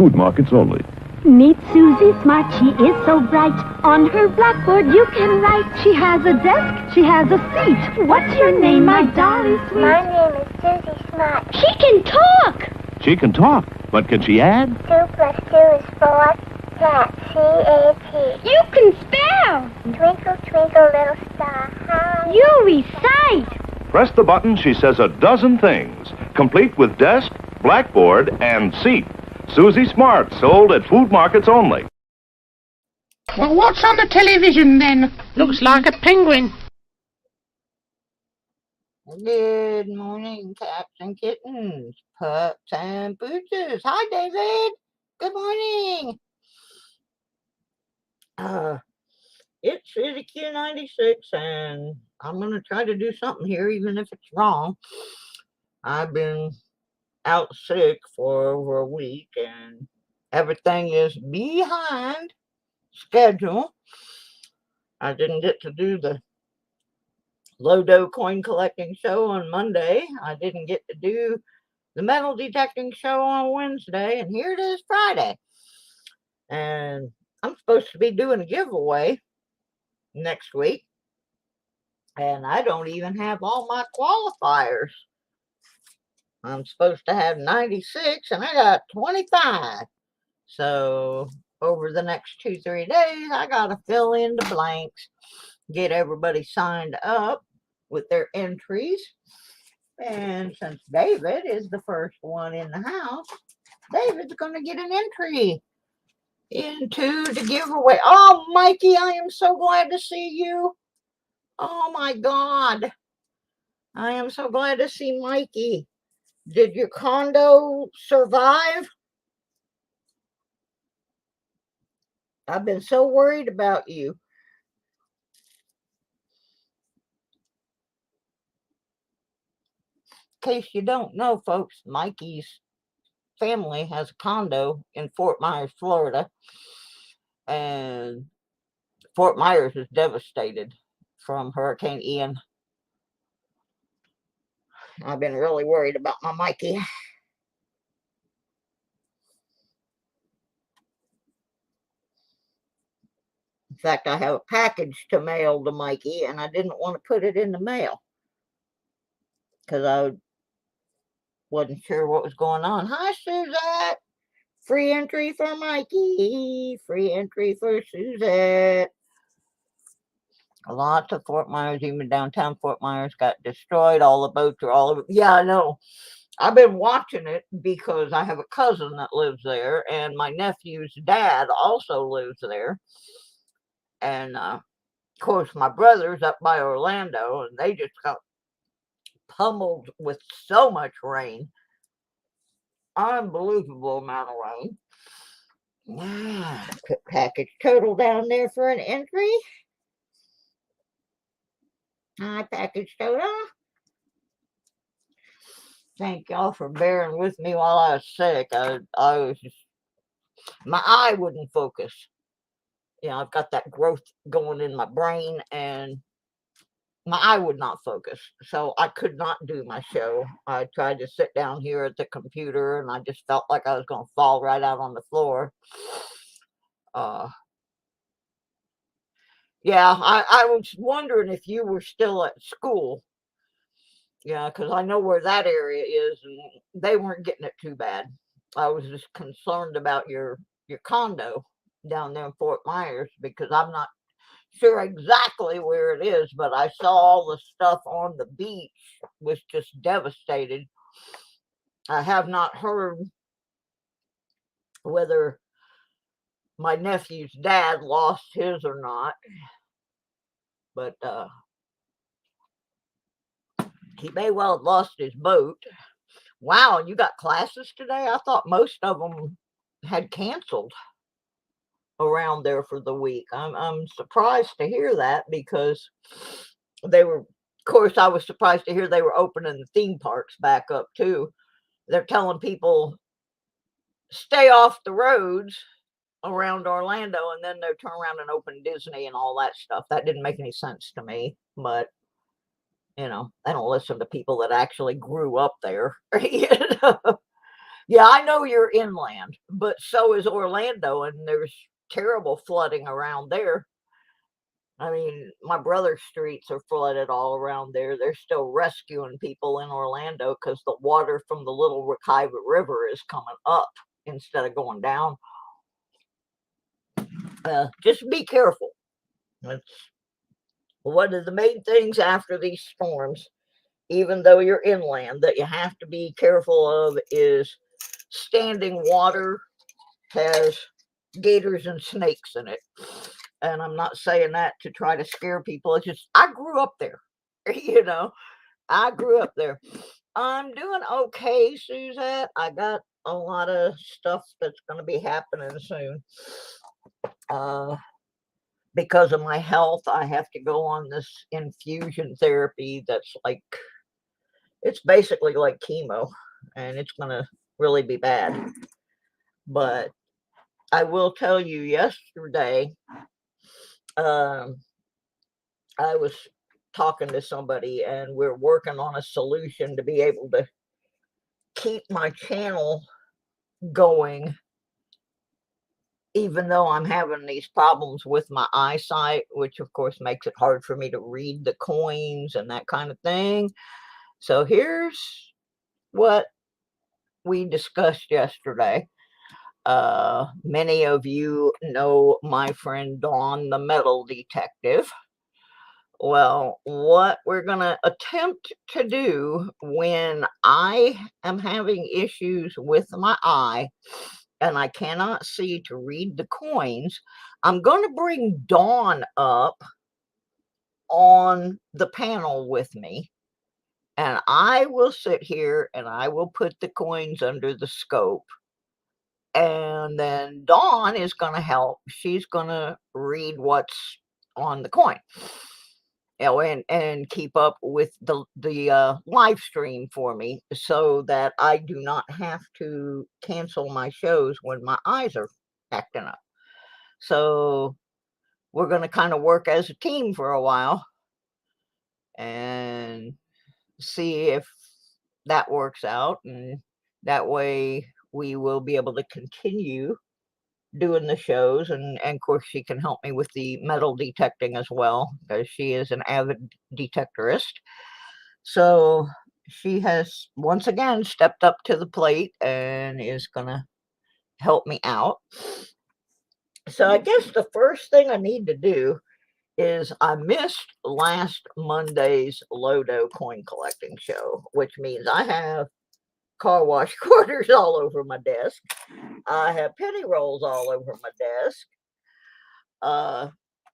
food markets only. Meet Susie Smart, she is so bright. On her blackboard you can write. She has a desk, she has a seat. What's your name, my dolly sweet? My name is Susie Smart. She can talk! She can talk, but can she add? 2 plus 2 is 4. Cat, C-A-T. You can spell! Twinkle, twinkle, little star, how You recite! Press the button, she says a dozen things, complete with desk, blackboard, and seat. Susie Smart, sold at food markets only. Well, what's on the television then? Looks like a penguin. Good morning, cats and kittens, pups and pooches. Hi, David. Good morning. It's Susie Q96, and I'm going to try to do something here, even if it's wrong. I've been out sick for over a week, and everything is behind schedule. I didn't get to do the Lodo coin collecting show on Monday. I didn't get to do the metal detecting show on Wednesday, and here it is Friday. And I'm supposed to be doing a giveaway next week, and I don't even have all my qualifiers. I'm supposed to have 96, and I got 25. So over the next 2-3 days, I got to fill in the blanks, get everybody signed up with their entries. And since David is the first one in the house, David's going to get an entry into the giveaway. Oh, Mikey, I am so glad to see you. Oh, my God. I am so glad to see Mikey. Did your condo survive? I've been so worried about you. In case you don't know, folks, Mikey's family has a condo in Fort Myers, Florida. And Fort Myers is devastated from Hurricane Ian. I've been really worried about my Mikey. In fact, I have a package to mail to Mikey, and I didn't want to put it in the mail because I wasn't sure what was going on. Hi, Suzette. Free entry for Mikey. Free entry for Suzette. Lots of Fort Myers, even downtown Fort Myers, got destroyed. All the boats are all over. Yeah, I know. I've been watching it because I have a cousin that lives there, and my nephew's dad also lives there. And, of course, my brother's up by Orlando, and they just got pummeled with so much rain. Unbelievable amount of rain. Put package total down there for an entry. Hi, package total. Thank y'all for bearing with me while I was sick. I was just, my eye wouldn't focus. You know, I've got that growth going in my brain, and my eye would not focus. So I could not do my show. I tried to sit down here at the computer, and I just felt like I was going to fall right out on the floor. Yeah, I was wondering if you were still at school. Yeah, because I know where that area is, and they weren't getting it too bad. I was just concerned about your condo down there in Fort Myers, because I'm not sure exactly where it is, but I saw all the stuff on the beach was just devastated. I have not heard whether my nephew's dad lost his or not, but he may well have lost his boat. Wow, you got classes today? I thought most of them had canceled around there for the week. I'm surprised to hear that, because they were, of course, I was surprised to hear they were opening the theme parks back up too. They're telling people stay off the roads around Orlando, and then they turn around and open Disney and all that stuff. That didn't make any sense to me, but you know, I don't listen to people that actually grew up there. You know? Yeah, I know you're inland, but so is Orlando, and there's terrible flooding around there. I mean, my brother's streets are flooded all around there. They're still rescuing people in Orlando because the water from the Little Wekiva River is coming up instead of going down. Just be careful. That's one of the main things after these storms, even though you're inland, that you have to be careful of is standing water has gators and snakes in it. And I'm not saying that to try to scare people. It's just, I grew up there. You know, I grew up there. I'm doing okay, Suzette. I got a lot of stuff that's going to be happening soon. Because of my health, I have to go on this infusion therapy that's like, it's basically like chemo, and it's going to really be bad. But I will tell you, yesterday, I was talking to somebody, and we're working on a solution to be able to keep my channel going, even though I'm having these problems with my eyesight, which of course makes it hard for me to read the coins and that kind of thing. So here's what we discussed yesterday. Many of you know my friend Dawn, the metal detective. Well, what we're going to attempt to do when I am having issues with my eye and I cannot see to read the coins, I'm going to bring Dawn up on the panel with me, and I will sit here and I will put the coins under the scope. And then Dawn is going to help. She's going to read what's on the coin, you know, and keep up with the live stream for me, so that I do not have to cancel my shows when my eyes are acting up. So we're going to kind of work as a team for a while and see if that works out, and that way we will be able to continue doing the shows, and of course she can help me with the metal detecting as well, because she is an avid detectorist. So she has once again stepped up to the plate and is gonna help me out. So I guess the first thing I need to do is, I missed last Monday's Lodo coin collecting show, which means I have car wash quarters all over my desk. I have penny rolls all over my desk.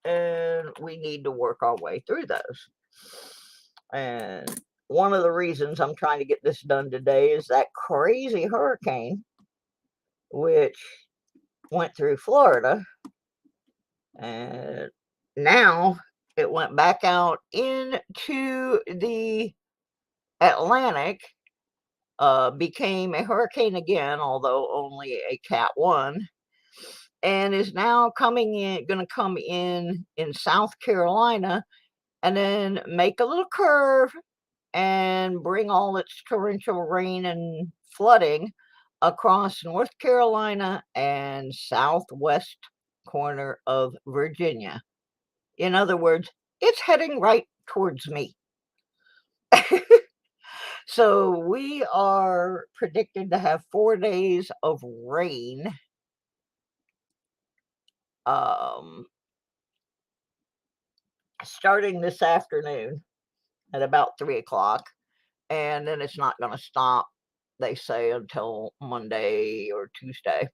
And we need to work our way through those. And one of the reasons I'm trying to get this done today is that crazy hurricane, which went through Florida, and now it went back out into the Atlantic, became a hurricane again, although only a Cat 1, and is now going to come in South Carolina, and then make a little curve and bring all its torrential rain and flooding across North Carolina and southwest corner of Virginia. In other words, it's heading right towards me. So we are predicted to have 4 days of rain. Starting this afternoon at about 3 o'clock. And then it's not going to stop, they say, until Monday or Tuesday.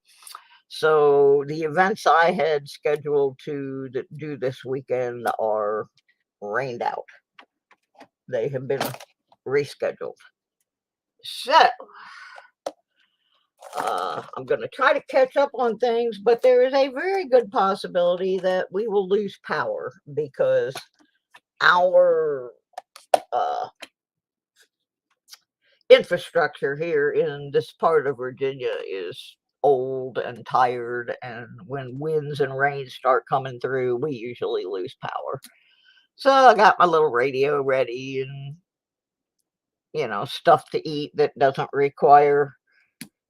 So the events I had scheduled to do this weekend are rained out. They have been rescheduled. So I'm going to try to catch up on things, but there is a very good possibility that we will lose power, because our infrastructure here in this part of Virginia is old and tired, and when winds and rain start coming through, we usually lose power. So I got my little radio ready, and stuff to eat that doesn't require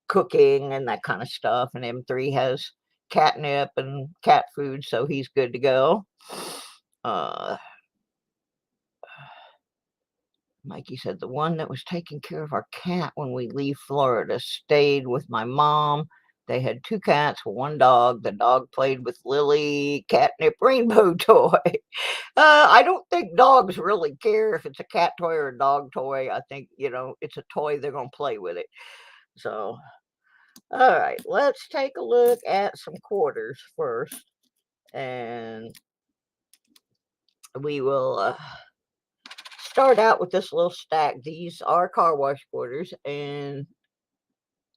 cooking and that kind of stuff. And M3 has catnip and cat food, so he's good to go. Mikey said the one that was taking care of our cat when we leave Florida stayed with my mom. They had 2 cats, 1 dog. The dog played with Lily catnip rainbow toy. I don't think dogs really care if it's a cat toy or a dog toy. I think, it's a toy, they're going to play with it. So, all right, let's take a look at some quarters first. And we will start out with this little stack. These are car wash quarters, and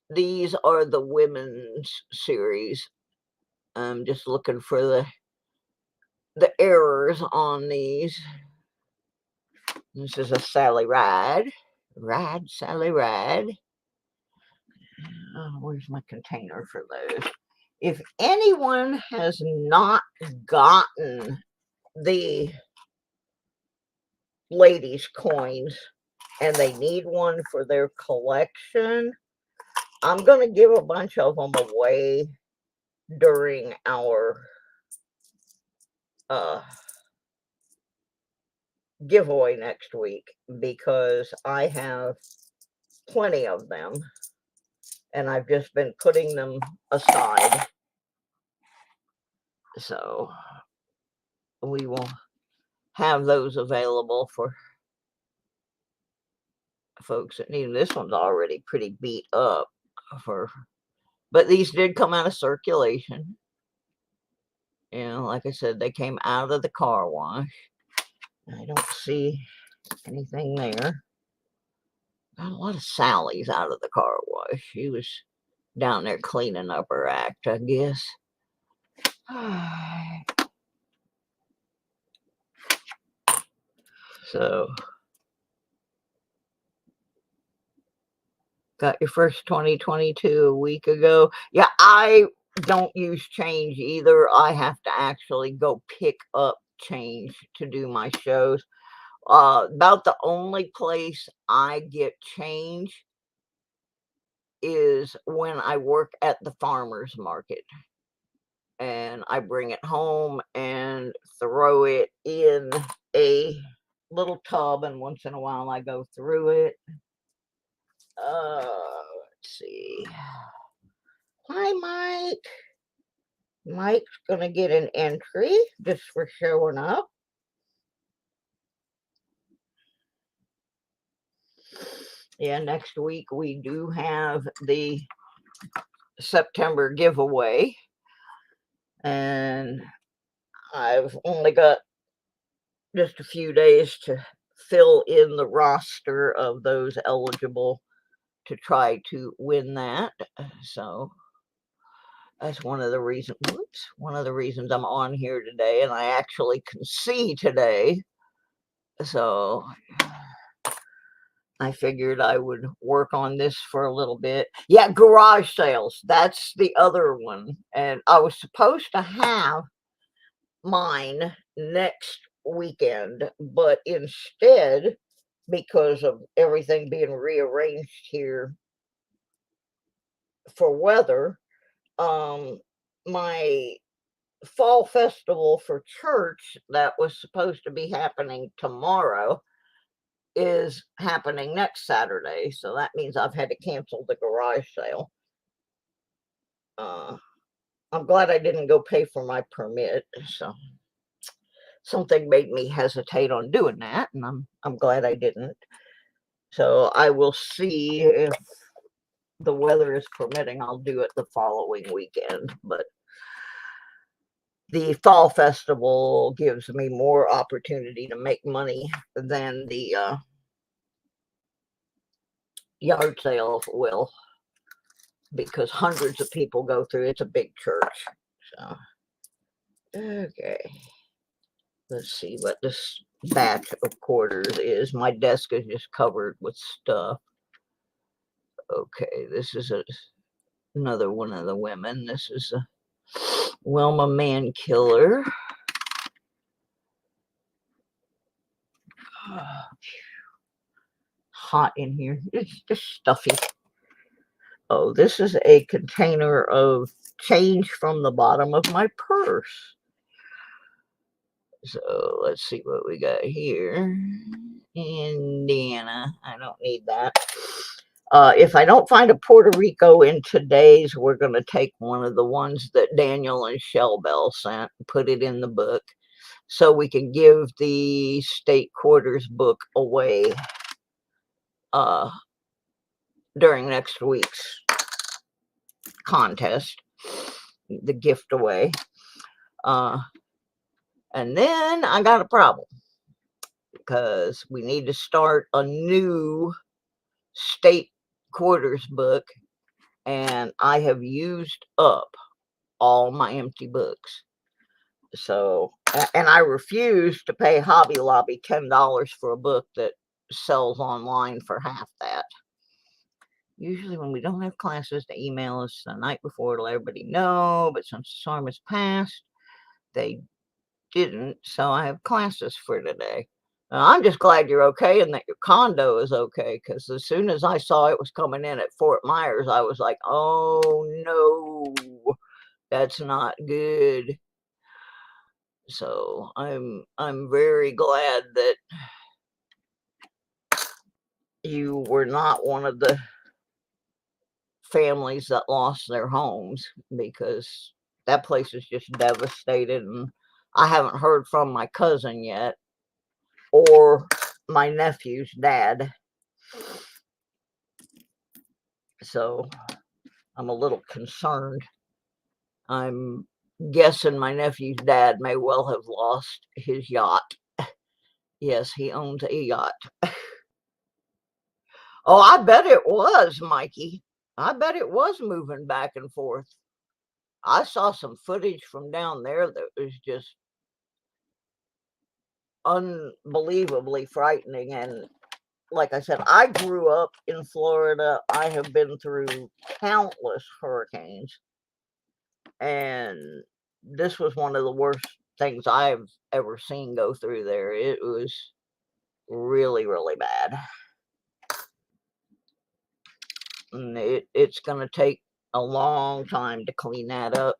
these are the women's series. I'm just looking for the errors on these. This is a Sally Ride. Ride, Sally Ride. Oh, where's my container for those? If anyone has not gotten the ladies' coins and they need one for their collection, I'm going to give a bunch of them away during our giveaway next week, because I have plenty of them and I've just been putting them aside. So we will have those available for folks that need them. This one's already pretty beat up, but these did come out of circulation. Like I said, they came out of the car wash. I don't see anything there. Got a lot of Sally's out of the car wash. She was down there cleaning up her act, I guess. So, got your first 2022 a week ago. Yeah, I don't use change either. I have to actually go pick up change to do my shows. About the only place I get change is when I work at the farmer's market. And I bring it home and throw it in a little tub, and once in a while I go through it. Let's see. Hi, Mike. Mike's gonna get an entry just for showing up. Yeah, next week we do have the September giveaway, and I've only got just a few days to fill in the roster of those eligible to try to win that. So that's one of the reasons I'm on here today, and I actually can see today. So I figured I would work on this for a little bit. Yeah, garage sales, that's the other one. And I was supposed to have mine next weekend, but instead, because of everything being rearranged here for weather, my fall festival for church that was supposed to be happening tomorrow is happening next Saturday. So that means I've had to cancel the garage sale. I'm glad I didn't go pay for my permit. So something made me hesitate on doing that, and I'm glad I didn't. So I will see if the weather is permitting. I'll do it the following weekend. But the fall festival gives me more opportunity to make money than the yard sale will, because hundreds of people go through. It's a big church. So, okay. Let's see what this batch of quarters is. My desk is just covered with stuff. Okay, this is another one of the women. This is a Wilma Man Killer. Hot in here. It's just stuffy. Oh, this is a container of change from the bottom of my purse. So let's see what we got here. Indiana. I don't need that. If I don't find a Puerto Rico in today's, we're going to take one of the ones that Daniel and Shell Bell sent and put it in the book so we can give the state quarters book away during next week's contest, the gift away. And then I got a problem because we need to start a new state quarters book, and I have used up all my empty books. So, and I refuse to pay Hobby Lobby $10 for a book that sells online for half that. Usually when we don't have classes, they email us the night before to let everybody know, but since the storm has passed, they didn't, so I have classes for today. I'm just glad you're okay and that your condo is okay, because as soon as I saw it was coming in at Fort Myers, I was like, oh no, that's not good. So I'm very glad that you were not one of the families that lost their homes, because that place is just devastated, and I haven't heard from my cousin yet or my nephew's dad. So I'm a little concerned. I'm guessing my nephew's dad may well have lost his yacht. Yes, he owns a yacht. Oh, I bet it was, Mikey. I bet it was moving back and forth. I saw some footage from down there that was just unbelievably frightening. And like I said, I grew up in Florida. I have been through countless hurricanes, and this was one of the worst things I've ever seen go through there. It was really, really bad. And it's going to take a long time to clean that up.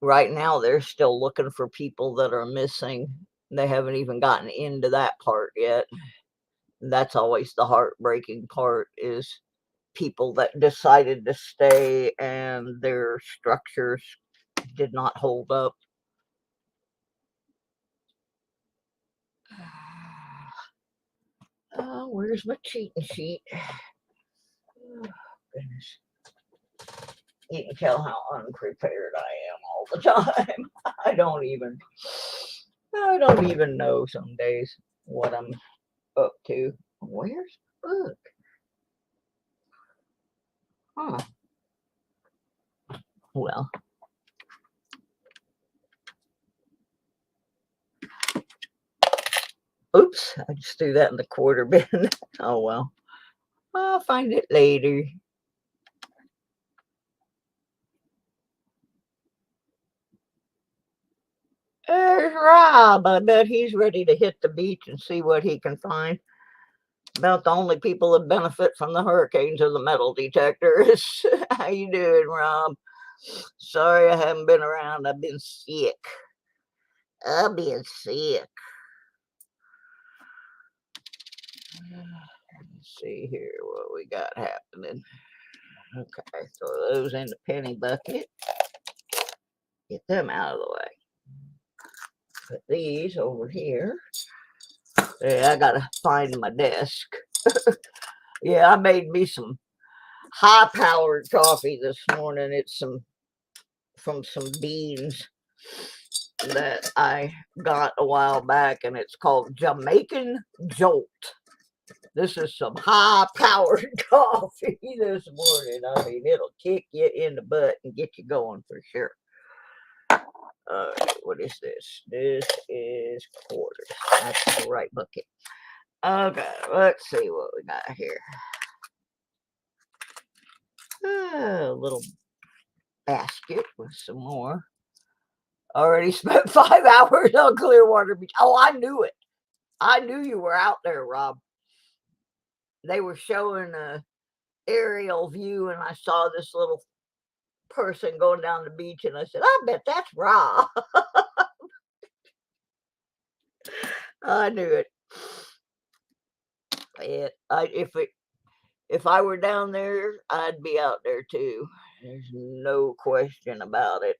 Right now, they're still looking for people that are missing. They haven't even gotten into that part yet. That's always the heartbreaking part, is people that decided to stay and their structures did not hold up. Oh, where's my cheating sheet? Oh, goodness. You can tell how unprepared I am all the time. I don't even know some days what I'm up to. Where's the book? Huh. Well. Oops, I just threw that in the quarter bin. Oh well. I'll find it later. There's Rob. I bet he's ready to hit the beach and see what he can find. About the only people that benefit from the hurricanes are the metal detectors. How you doing, Rob? Sorry I haven't been around. I've been sick. I've been sick. Let's see here what we got happening. Okay, throw those in the penny bucket. Get them out of the way. Put these over here. Yeah, I gotta find my desk. Yeah, I made me some high-powered coffee this morning. It's from some beans that I got a while back, and it's called Jamaican Jolt. This is some high-powered coffee this morning. I mean, it'll kick you in the butt and get you going for sure. What is this? This is quarters. That's the right bucket. Okay, let's see what we got here. A little basket with some more. Already spent 5 hours on Clearwater Beach. Oh, I knew it. I knew you were out there, Rob. They were showing aerial view, and I saw this little person going down the beach, and I said, I bet that's Ra. I knew it. If I were down there, I'd be out there too. There's no question about it.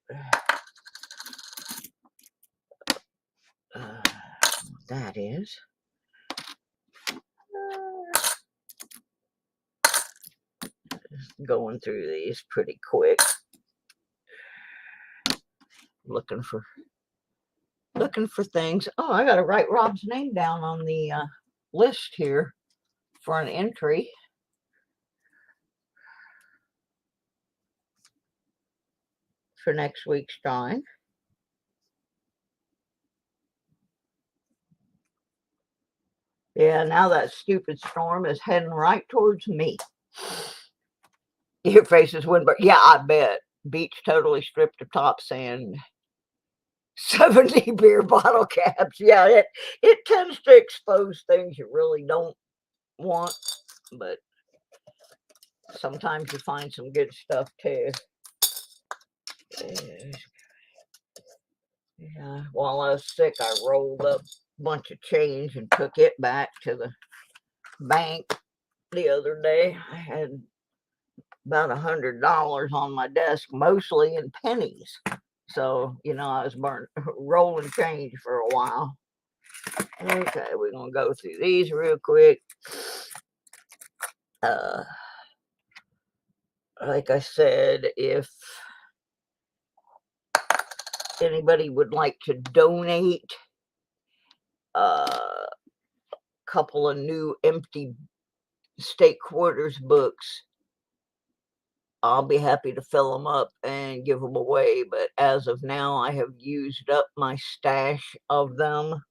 That is. Going through these pretty quick. Looking for things. Oh, I gotta write Rob's name down on the list here for an entry. For next week's drawing. Yeah, now that stupid storm is heading right towards me. Your face is windbreak. Yeah, I bet. Beach totally stripped of top sand. 70 beer bottle caps. Yeah, it tends to expose things you really don't want, but sometimes you find some good stuff too. Yeah, while I was sick, I rolled up a bunch of change and took it back to the bank the other day. I had about $100 on my desk, mostly in pennies. So, you know, I was rolling change for a while. Okay, we're going to go through these real quick. Like I said, if anybody would like to donate a couple of new empty state quarters books, I'll be happy to fill them up and give them away. But as of now, I have used up my stash of them.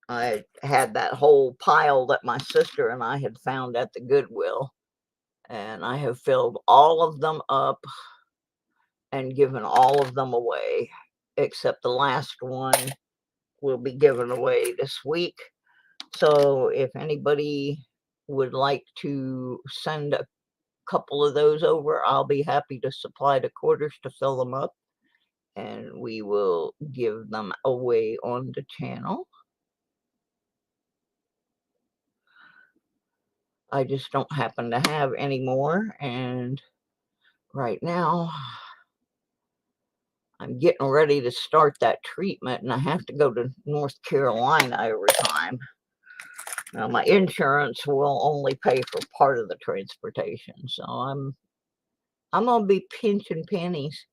I had that whole pile that my sister and I had found at the Goodwill, and I have filled all of them up and given all of them away, except the last one will be given away this week. So if anybody would like to send a couple of those over, I'll be happy to supply the quarters to fill them up, and we will give them away on the channel. I just don't happen to have any more, and right now I'm getting ready to start that treatment, and I have to go to North Carolina every time. Now, my insurance will only pay for part of the transportation, so I'm gonna be pinching pennies.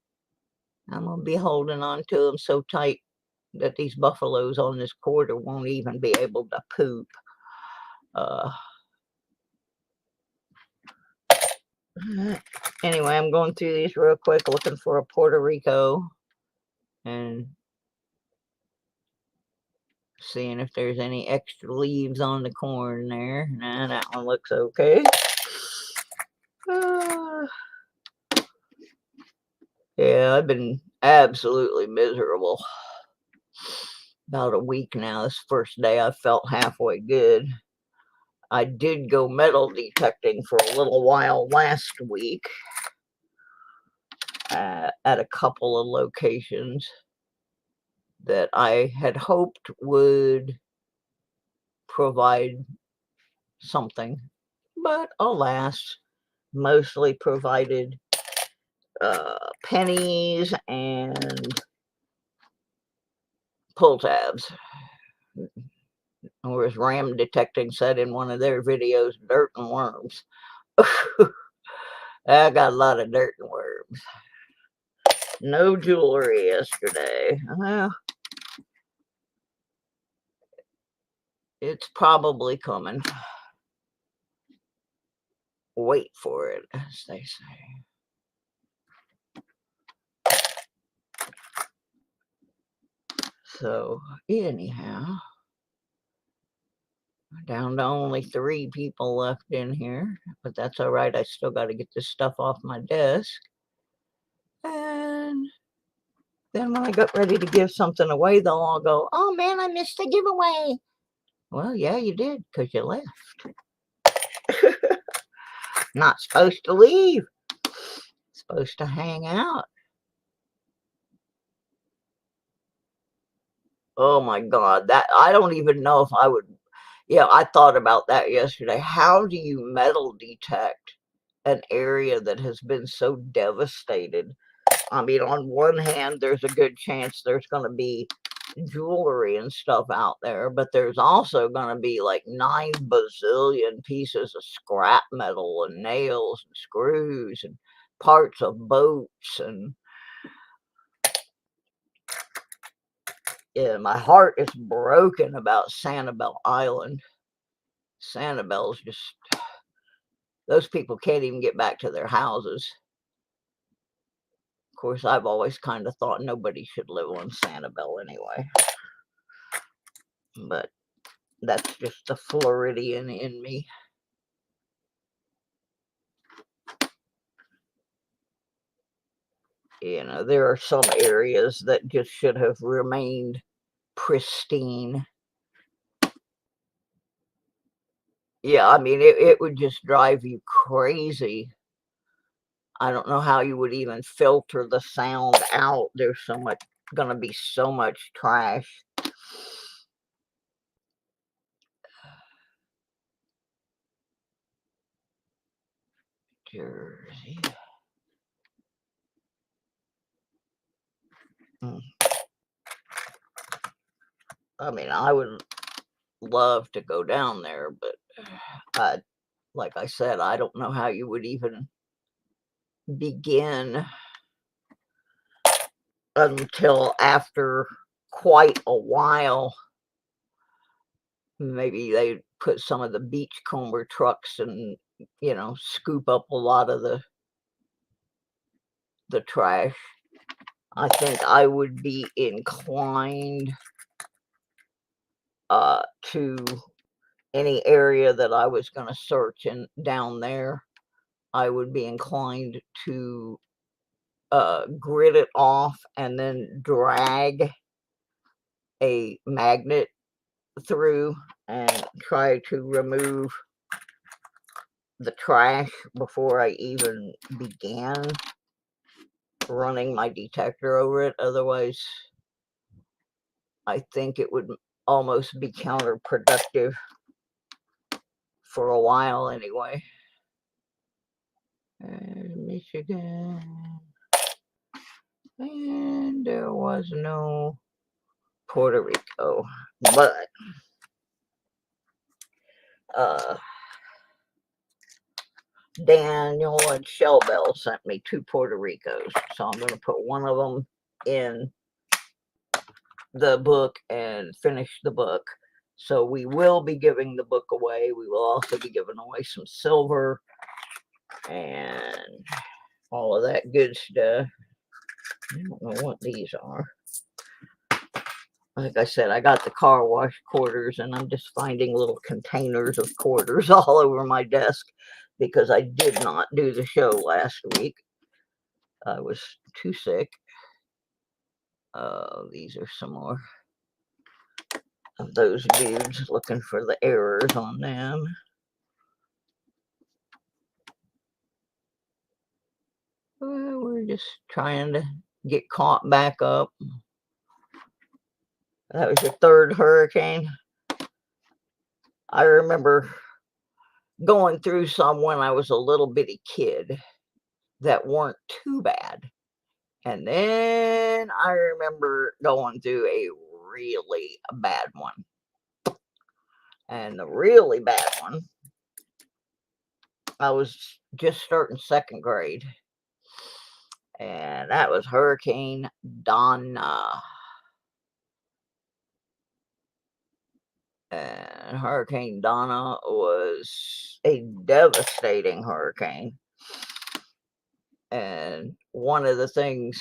I'm gonna be holding on to them so tight that these buffaloes on this quarter won't even be able to poop. Anyway, I'm going through these real quick, looking for a Puerto Rico and seeing if there's any extra leaves on the corn there. Nah, that one looks okay. Yeah, I've been absolutely miserable. About a week now. This first day I felt halfway good. I did go metal detecting for a little while last week at a couple of locations that I had hoped would provide something, but alas, mostly provided pennies and pull tabs. Or as Ram Detecting said in one of their videos, dirt and worms. I got a lot of dirt and worms. No jewelry yesterday. Well, it's probably coming. Wait for it, as they say. So, anyhow, down to only 3 people left in here, but that's all right. I still got to get this stuff off my desk. And then when I got ready to give something away, they'll all go, oh man, I missed the giveaway. Well, yeah, you did, because you left. Not supposed to leave. Supposed to hang out. Oh my God, that I don't even know if I would. Yeah, I thought about that yesterday. How do you metal detect an area that has been so devastated? I mean, on one hand, there's a good chance there's going to be jewelry and stuff out there, but there's also going to be like 9 bazillion pieces of scrap metal and nails and screws and parts of boats. And yeah, my heart is broken about Sanibel Island. Sanibel's just, those people can't even get back to their houses. Of course, I've always kind of thought nobody should live on Sanibel anyway. But that's just the Floridian in me. You know, there are some areas that just should have remained pristine. Yeah, I mean, it would just drive you crazy. I don't know how you would even filter the sound out. There's going to be so much trash. Jersey. I mean, I would love to go down there, but like I said, I don't know how you would even begin until after quite a while. Maybe they put some of the beachcomber trucks and, you know, scoop up a lot of the trash. I think I would be inclined to any area that I was going to search and down there, I would be inclined to grid it off and then drag a magnet through and try to remove the trash before I even began running my detector over it. Otherwise, I think it would almost be counterproductive for a while anyway. Michigan. And there was no Puerto Rico, but Daniel and Shellbell sent me 2 Puerto Ricos, so I'm going to put one of them in the book and finish the book. So we will be giving the book away. We will also be giving away some silver and all of that good stuff. I don't know what these are. Like I said, I got the car wash quarters, and I'm just finding little containers of quarters all over my desk because I did not do the show last week. I was too sick. These are some more of those dudes, looking for the errors on them. Well, we're just trying to get caught back up. That was your 3rd hurricane. I remember going through some when I was a little bitty kid that weren't too bad. And then I remember going through a really bad one. And the really bad one, I was just starting 2nd grade. And that was Hurricane Donna. And Hurricane Donna was a devastating hurricane. And one of the things,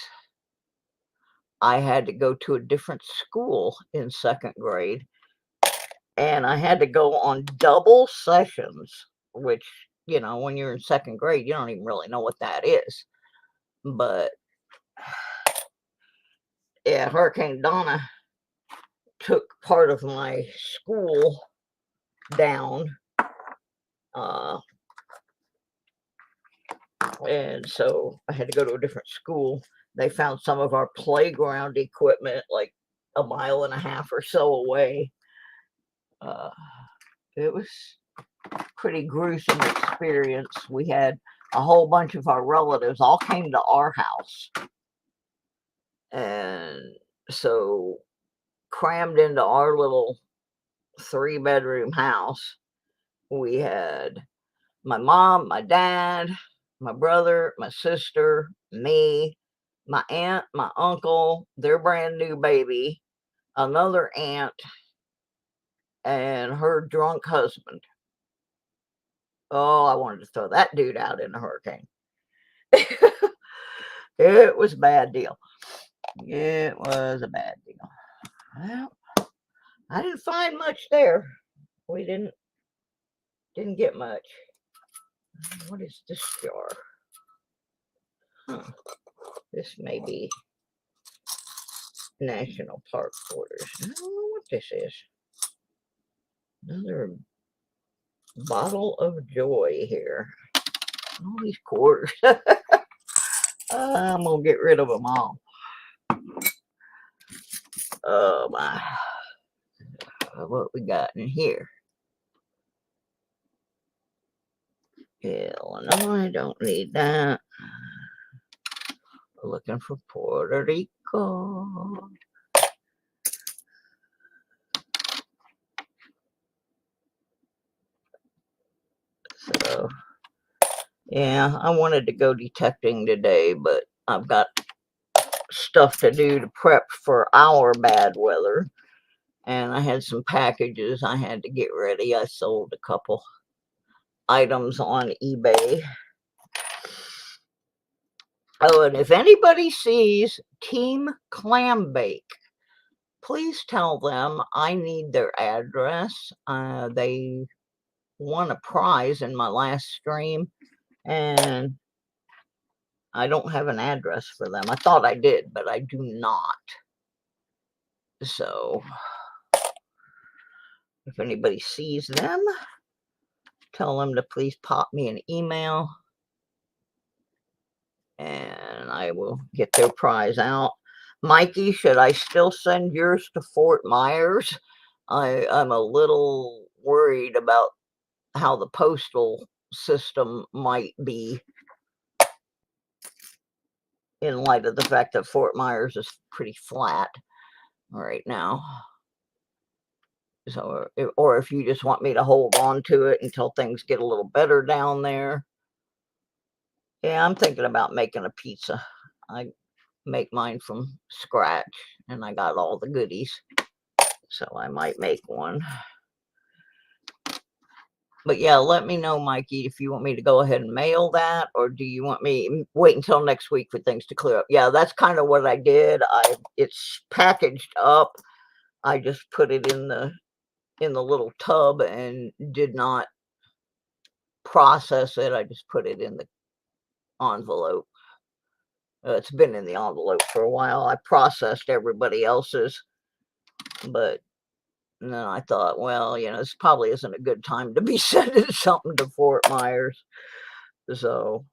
I had to go to a different school in 2nd grade. And I had to go on double sessions, which, you know, when you're in 2nd grade, you don't even really know what that is. But, yeah, Hurricane Donna took part of my school down. And so I had to go to a different school. They found some of our playground equipment like a mile and a half or so away. It was a pretty gruesome experience. We had a whole bunch of our relatives all came to our house. And so crammed into our little 3-bedroom house, we had my mom, my dad, my brother, my sister, me, my aunt, my uncle, their brand new baby, another aunt, and her drunk husband. Oh, I wanted to throw that dude out in a hurricane. It was a bad deal. It was a bad deal. Well, I didn't find much there. We didn't get much. What is this jar? Huh. This may be National Park Quarters. I don't know what this is. Another bottle of joy here. All these quarters. I'm gonna get rid of them all. Oh my. What we got in here? Illinois, don't need that. We're looking for Puerto Rico. So, yeah, I wanted to go detecting today, but I've got stuff to do to prep for our bad weather. And I had some packages I had to get ready. I sold a couple items on eBay. Oh, and if anybody sees Team Clam Bake, please tell them I need their address. They won a prize in my last stream, and I don't have an address for them. I thought I did, but I do not. So if anybody sees them, tell them to please pop me an email, and I will get their prize out. Mikey, should I still send yours to Fort Myers? I'm a little worried about how the postal system might be in light of the fact that Fort Myers is pretty flat right now. So, or if you just want me to hold on to it until things get a little better down there. Yeah, I'm thinking about making a pizza. I make mine from scratch, and I got all the goodies. So I might make one. But yeah, let me know, Mikey, if you want me to go ahead and mail that, or do you want me wait until next week for things to clear up? Yeah, that's kind of what I did. It's packaged up. I just put it in the little tub and did not process it. I just put it in the envelope. It's been in the envelope for a while. I processed everybody else's, but and then I thought, well, this probably isn't a good time to be sending something to Fort Myers. So,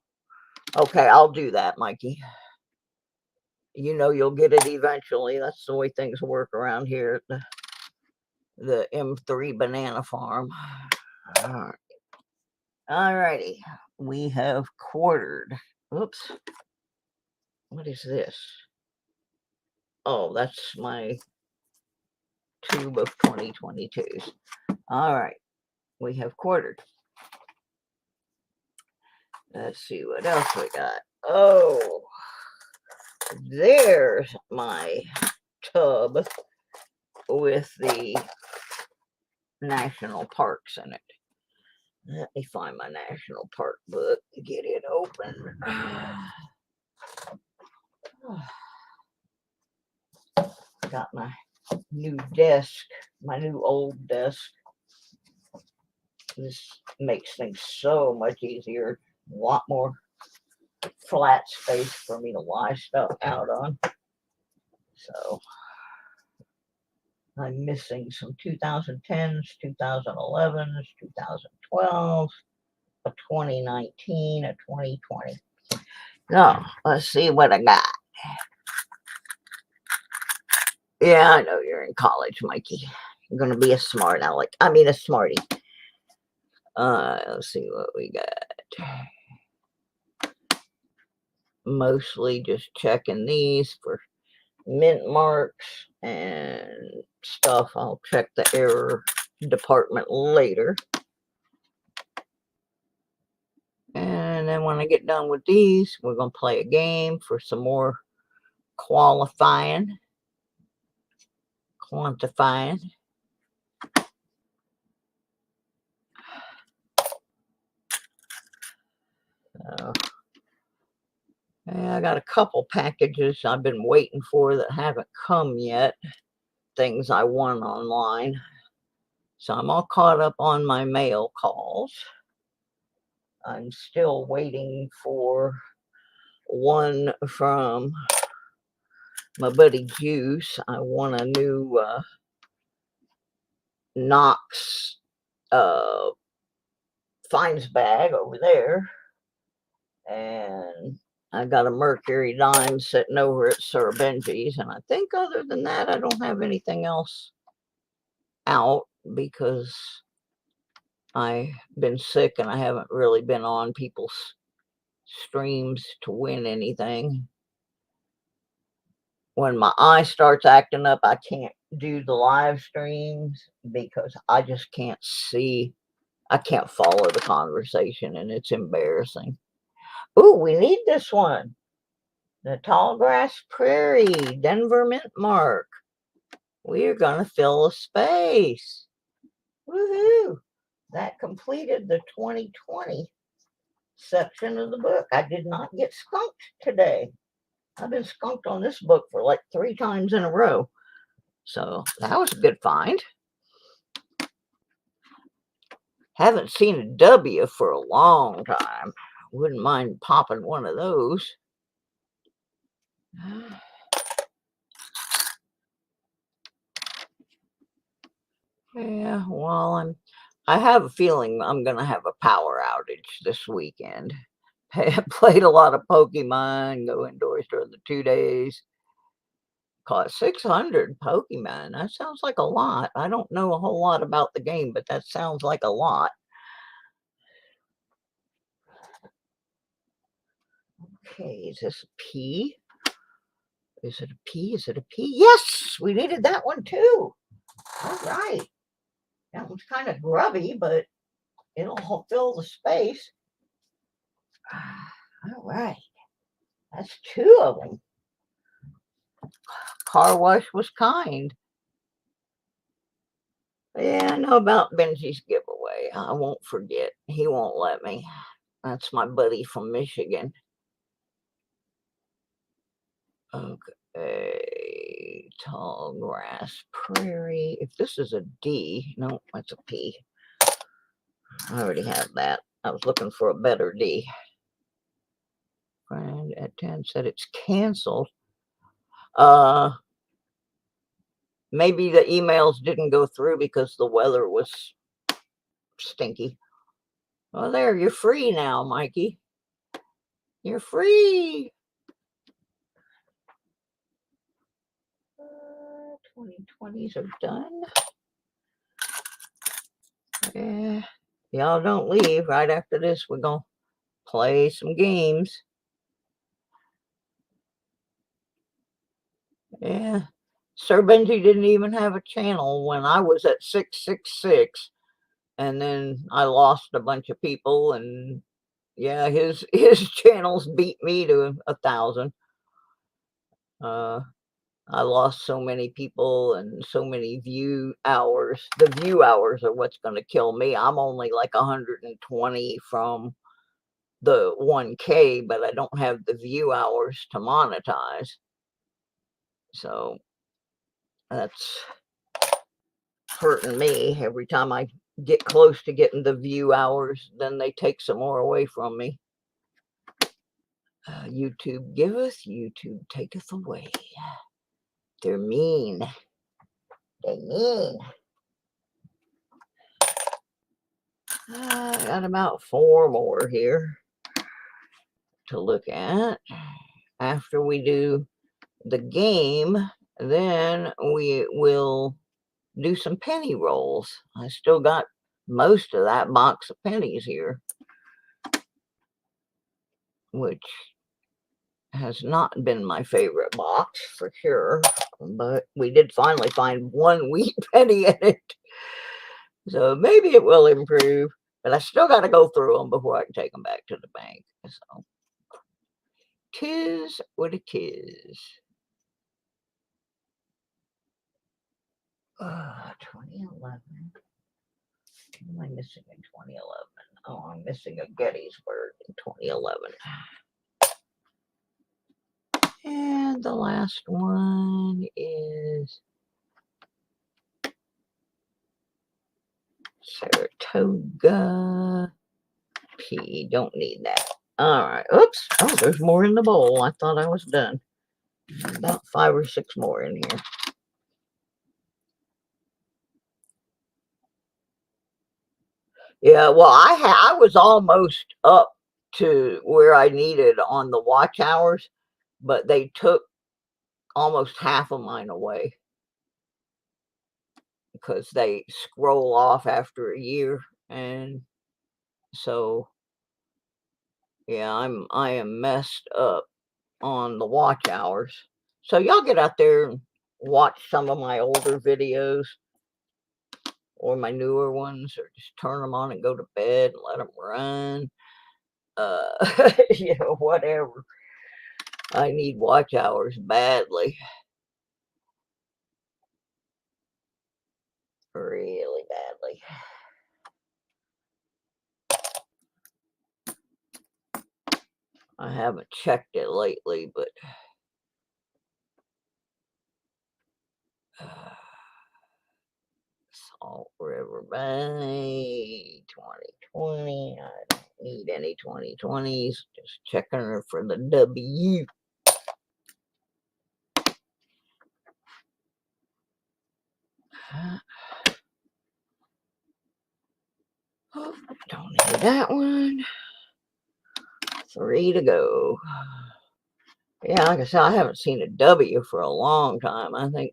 okay, I'll do that, Mikey. You'll get it eventually. That's the way things work around here at the M3 Banana Farm. All righty. We have quartered. Oops. What is this? Oh, that's my tube of 2022s. All right. We have quartered. Let's see what else we got. Oh, there's my tub with the national parks in it. Let me find my national park book and get it open. Got my new desk, my new old desk. This makes things so much easier. A lot more flat space for me to lie stuff out on. So I'm missing some 2010s, 2011s, 2012s, a 2019, a 2020. No, let's see what I got. Yeah, I know you're in college, Mikey. You're gonna be a smart aleck. I mean, a smarty. Let's see what we got. Mostly just checking these for mint marks and stuff. I'll check the error department later. And then when I get done with these, we're going to play a game for some more quantifying. Yeah, I got a couple packages I've been waiting for that haven't come yet. Things I won online. So I'm all caught up on my mail calls. I'm still waiting for one from my buddy Juice. I won a new Knox finds bag over there. And I got a Mercury dime sitting over at Sir Benji's. And I think other than that, I don't have anything else out because I've been sick and I haven't really been on people's streams to win anything. When my eye starts acting up, I can't do the live streams because I just can't see. I can't follow the conversation and it's embarrassing. Ooh, we need this one. The Tallgrass Prairie, Denver Mint Mark. We are going to fill a space. Woohoo! That completed the 2020 section of the book. I did not get skunked today. I've been skunked on this book for like 3 times in a row. So that was a good find. Haven't seen a W for a long time. Wouldn't mind popping one of those. Yeah, well, I have a feeling I'm going to have a power outage this weekend. Played a lot of Pokemon, go indoors during the 2 days. Caught 600 Pokemon. That sounds like a lot. I don't know a whole lot about the game, but that sounds like a lot. Okay, is this a P? Is it a P? Is it a P? Yes, we needed that one too. All right. That one's kind of grubby, but it'll fill the space. All right. That's 2 of them. Car wash was kind. Yeah, I know about Benji's giveaway. I won't forget. He won't let me. That's my buddy from Michigan. Okay. Tallgrass Prairie. If this is a D, no, that's a P. I already have that. I was looking for a better D. Friend at 10 said it's canceled. Maybe the emails didn't go through because the weather was stinky. Well, there, you're free now, Mikey. You're free. 2020s are done. Yeah. Y'all don't leave. Right after this, we're going to play some games. Yeah. Sir Benji didn't even have a channel when I was at 666. And then I lost a bunch of people. And yeah, his channels beat me to 1,000. I lost so many people and so many view hours. The view hours are what's going to kill me. I'm only like 120 from the 1K, but I don't have the view hours to monetize. So that's hurting me. Every time I get close to getting the view hours, then they take some more away from me. YouTube giveth, YouTube taketh away. They're mean. They're mean. I got about 4 more here. to look at. After we do the game, then we will do some penny rolls. I still got most of that box of pennies here, which has not been my favorite box for sure, but we did finally find one wheat penny in it, so maybe it will improve, but I still got to go through them before I can take them back to the bank. So tis what it is. 2011. What am I missing in 2011? Oh, I'm missing a Gettysburg in 2011. And the last one is Saratoga P. Don't need that. All right. Oops. Oh, there's more in the bowl. I thought I was done. About 5 or 6 more in here. Yeah, well, I was almost up to where I needed on the watch hours, but they took almost half of mine away because they scroll off after a year, and so yeah, I am messed up on the watch hours. So y'all get out there and watch some of my older videos or my newer ones, or just turn them on and go to bed and let them run. You know, whatever. I need watch hours badly. Really badly. I haven't checked it lately, but Salt River Bay 2020. I don't need any 2020s. Just checking her for the W. Oh, don't need that one. 3 to go. Yeah, like I said, I haven't seen a W for a long time. I think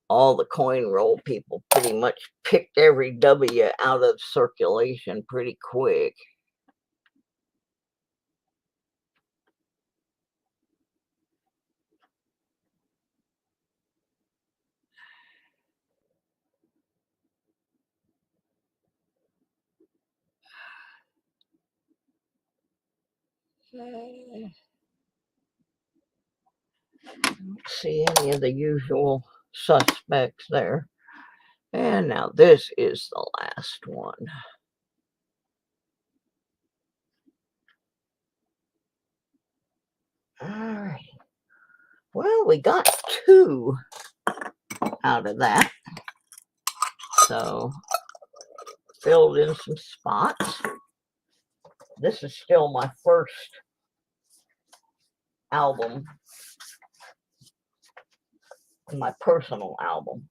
all the coin roll people pretty much picked every W out of circulation pretty quick. I don't see any of the usual suspects there. And now this is the last one. All right. Well, we got 2 out of that. So, filled in some spots. This is still my first album, my personal album.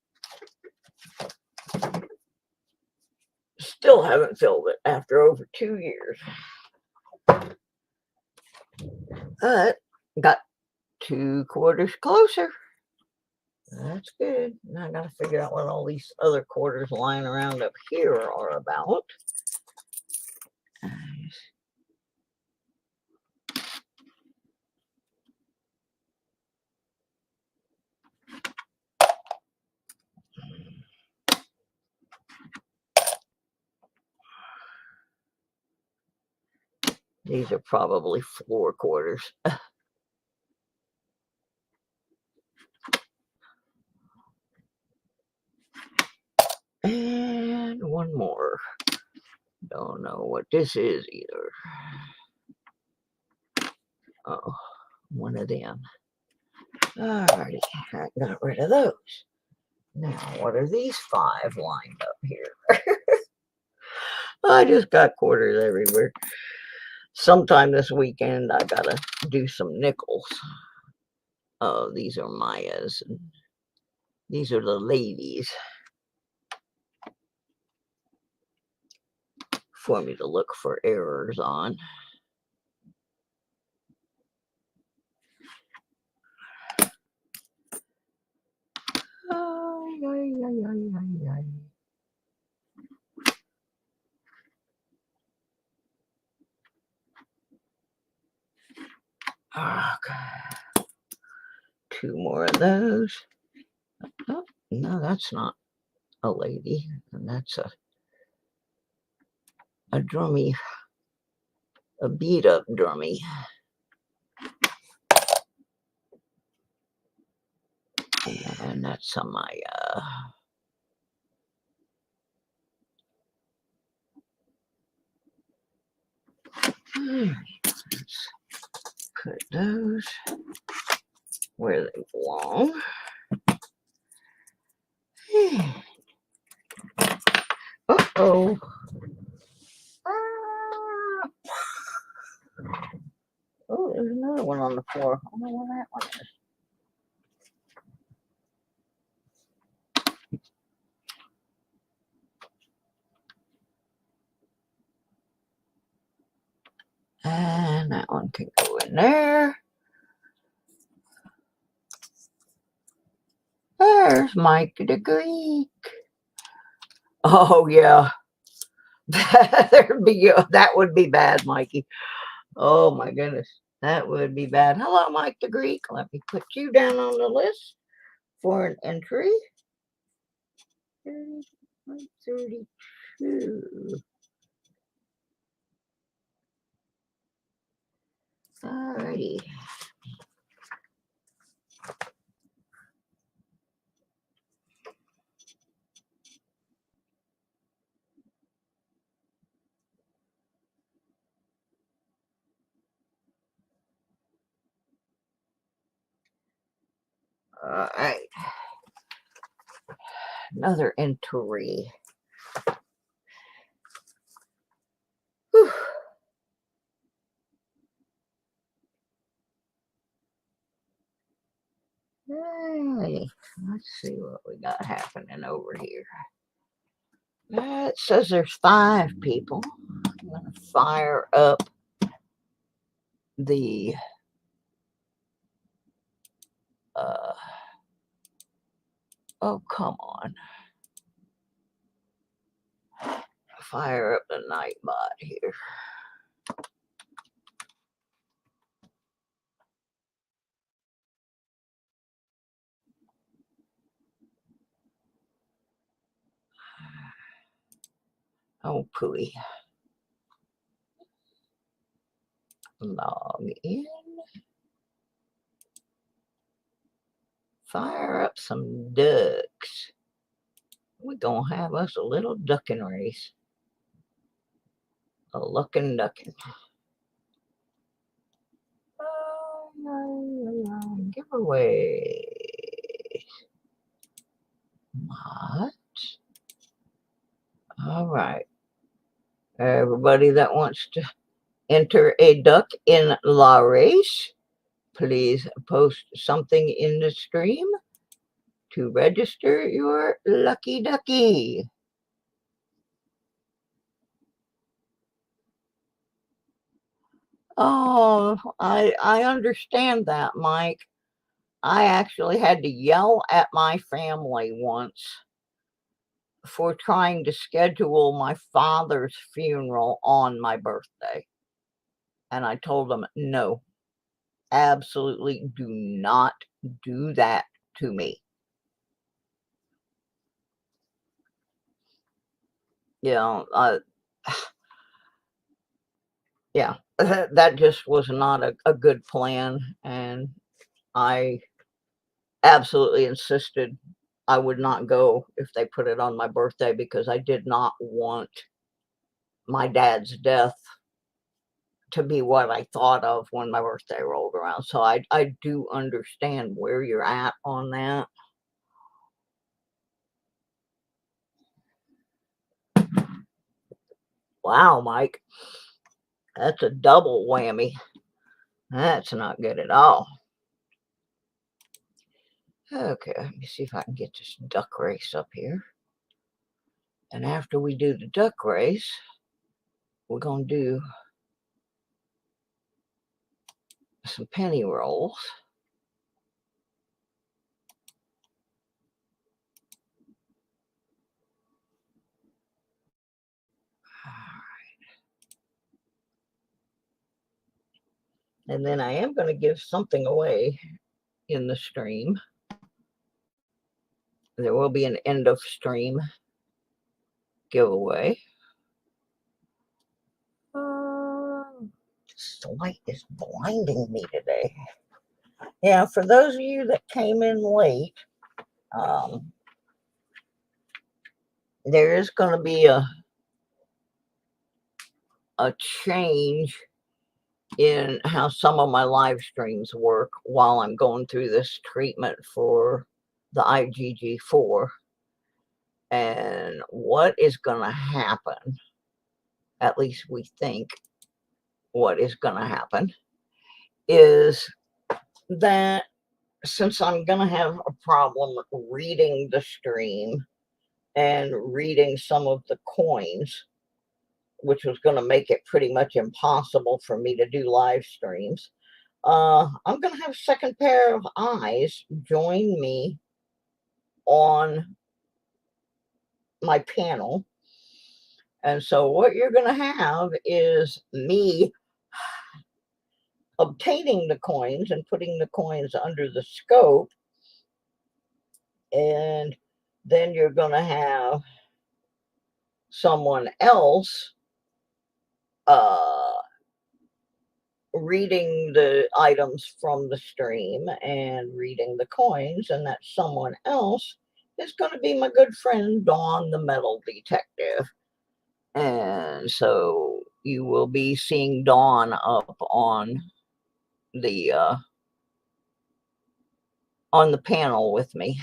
Still haven't filled it after over 2 years. But got 2 quarters closer. That's good. Now I gotta figure out what all these other quarters lying around up here are about. These are probably 4 quarters. And one more. Don't know what this is either. Oh, one of them. Alrighty, I got rid of those. Now, what are these 5 lined up here? I just got quarters everywhere. Sometime this weekend, I gotta do some nickels. Oh, these are Maya's. These are the ladies for me to look for errors on. Okay. 2 more of those. Oh, no, that's not a lady. And that's a drummy, a beat up drummy. And that's on my let's put those where they belong. Uh-oh. Oh, there's another one on the floor. I don't know where that one is. And that one can go in there. There's Mike the Greek. Oh, yeah. That would be bad, Mikey. Oh, my goodness. That would be bad. Hello, Mike the Greek. Let me put you down on the list for an entry. 32. Alrighty. Alright. Another entry. Whew. Alrighty. Let's see what we got happening over here. It says there's 5 people. I'm going to fire up the oh, come on. Fire up the Nightbot here. Oh, pooey. Log in. Fire up some ducks. We're going to have us a little ducking race. A luckin' ducking. Giveaway. What? All right. Everybody that wants to enter a duck in la race, please post something in the stream to register your lucky ducky. Oh, I understand that, Mike. I actually had to yell at my family once for trying to schedule my father's funeral on my birthday. And I told them, no, absolutely do not do that to me. You know, yeah, that just was not a good plan. And I absolutely insisted I would not go if they put it on my birthday because I did not want my dad's death to be what I thought of when my birthday rolled around. So I do understand where you're at on that. Wow, Mike. That's a double whammy. That's not good at all. Okay, let me see if I can get this duck race up here. And after we do the duck race, we're going to do some penny rolls. And then I am going to give something away in the stream. There will be an end of stream giveaway. This light is blinding me today. Yeah, for those of you that came in late, there is going to be a change in how some of my live streams work while I'm going through this treatment for the IgG4. And what is going to happen, at least we think what is going to happen, is that since I'm going to have a problem reading the stream and reading some of the coins, which was going to make it pretty much impossible for me to do live streams, I'm going to have a second pair of eyes join me on my panel. And so what you're going to have is me obtaining the coins and putting the coins under the scope. And then you're going to have someone else reading the items from the stream and reading the coins, and that someone else is going to be my good friend Dawn the Metal Detective. And so you will be seeing Dawn up on the panel with me,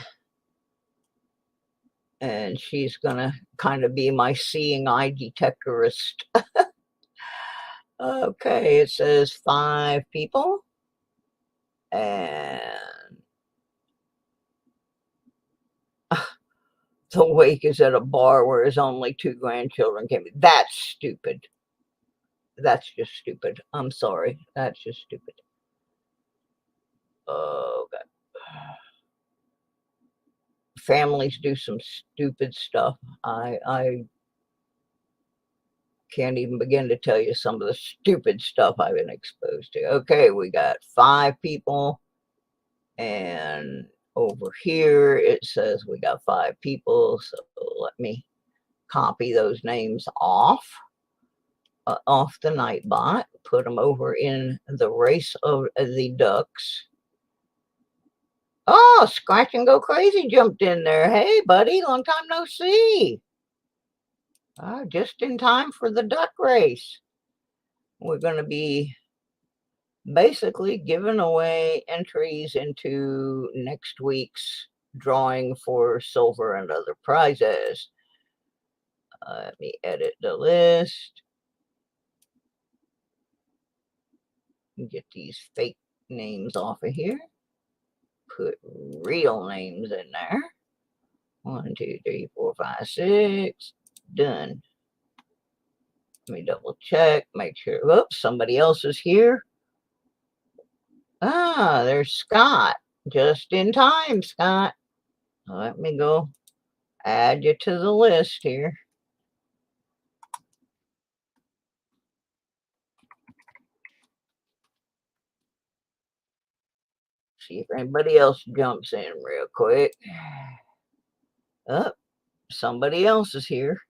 and she's gonna kind of be my seeing eye detectorist. Okay, it says 5 people, and the wake is at a bar where his only 2 grandchildren came. That's stupid. That's just stupid. I'm sorry. That's just stupid. Oh, God. Families do some stupid stuff. I can't even begin to tell you some of the stupid stuff I've been exposed to. Okay, we got 5 people. And over here, it says we got 5 people. So let me copy those names off the Nightbot, put them over in the race of the ducks. Oh, Scratch and Go Crazy jumped in there. Hey, buddy, long time no see. Just in time for the duck race. We're going to be basically giving away entries into next week's drawing for silver and other prizes. Let me edit the list. Get these fake names off of here. Put real names in there. 1, 2, 3, 4, 5, 6. Done. Let me double check, make sure. Whoops, somebody else is here. There's Scott. Just in time, Scott. Let me go add you to the list here. See if anybody else jumps in real quick. Oh, somebody else is here.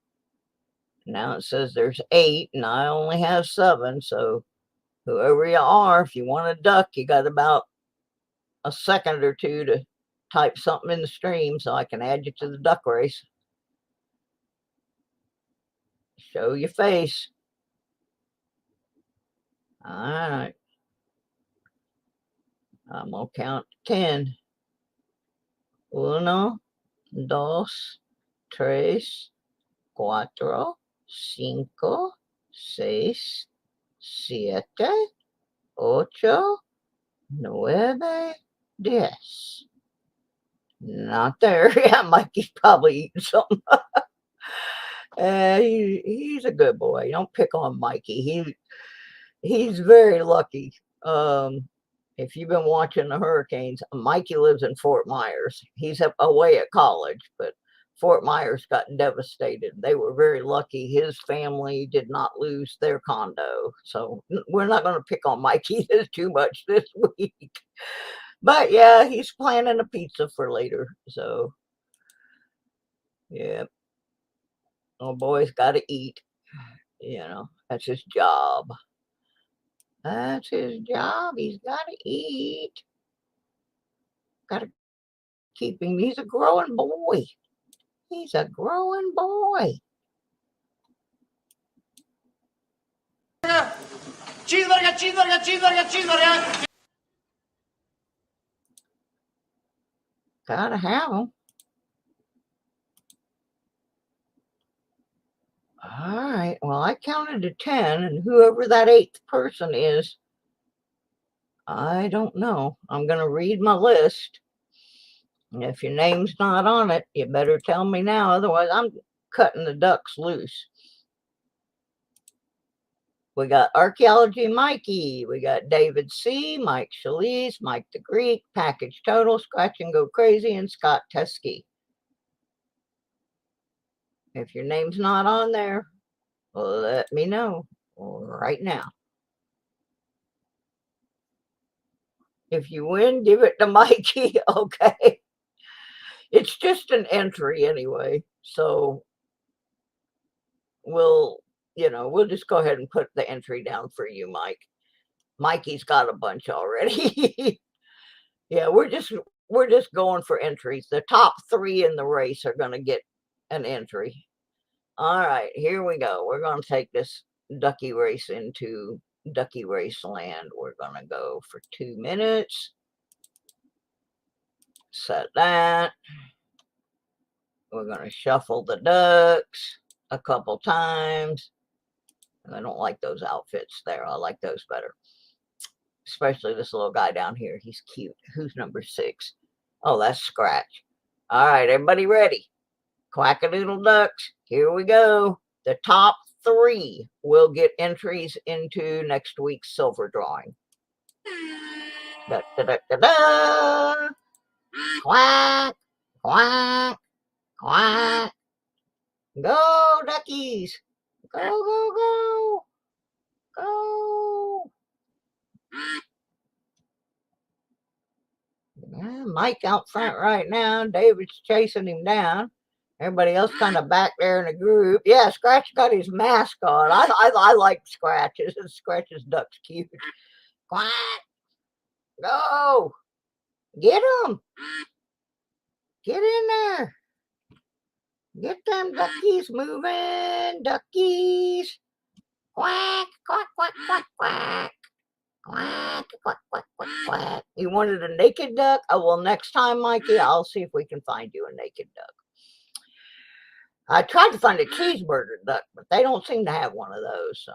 Now it says there's 8 and I only have 7. So whoever you are, if you want a duck, you got about a second or 2 to type something in the stream so I can add you to the duck race. Show your face. All right. I'm going to count to 10. 1, 2, 3, 4, 5, 6, 7, 8, 9, 10. Not there. Yeah, Mikey's probably eating something. He's a good boy. Don't pick on Mikey. He's very lucky. If you've been watching the hurricanes, Mikey lives in Fort Myers. He's away at college, but Fort Myers got devastated. They were very lucky his family did not lose their condo. So we're not going to pick on Mikey too much this week. But yeah, he's planning a pizza for later. So yeah, old boy's got to eat. You know, that's his job. That's his job. He's got to eat. Got to keep him. He's a growing boy. He's a growing boy. Cheeseburger, cheeseburger, cheeseburger, cheeseburger. Gotta have them. All right. Well, I counted to 10, and whoever that 8th person is, I don't know. I'm going to read my list. And if your name's not on it, you better tell me now. Otherwise, I'm cutting the ducks loose. We got Archaeology Mikey. We got David C., Mike Shalise, Mike the Greek, Package Total, Scratch and Go Crazy, and Scott Teskey. If your name's not on there, let me know right now. If you win, give it to Mikey. Okay. It's just an entry anyway. So we'll just go ahead and put the entry down for you, Mike. Mikey's got a bunch already. Yeah, we're just going for entries. The top 3 in the race are going to get an entry. All right, here we go. We're going to take this ducky race into ducky race land. We're going to go for 2 minutes. Set that. We're going to shuffle the ducks a couple times. I don't like those outfits there. I like those better. Especially this little guy down here. He's cute. Who's number 6? Oh, that's Scratch. All right, everybody ready? Quack-a-doodle ducks. Here we go. The top 3 will get entries into next week's silver drawing. Da, da, da, da, da. Quack, quack, quack. Go, duckies. Go, go, go. Go. Yeah, Mike out front right now. David's chasing him down. Everybody else kind of back there in a group. Yeah, Scratch got his mask on. I like Scratch's. Scratch's duck's cute. Quack. Go. Get him. Get in there. Get them duckies moving. Duckies. Quack, quack, quack, quack, quack. Quack, quack, quack, quack, quack. You wanted a naked duck? Oh, well, next time, Mikey, I'll see if we can find you a naked duck. I tried to find a cheeseburger duck, but they don't seem to have one of those, so.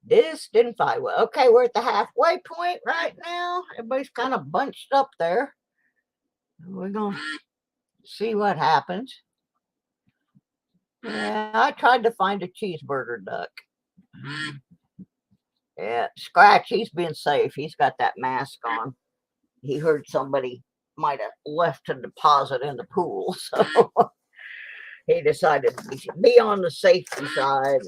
This didn't fight well. Okay, we're at the halfway point right now. Everybody's kind of bunched up there. We're going to see what happens. Yeah, I tried to find a cheeseburger duck. Yeah, Scratch, he's being safe. He's got that mask on. He heard somebody might have left a deposit in the pool, so he decided he should be on the safety side.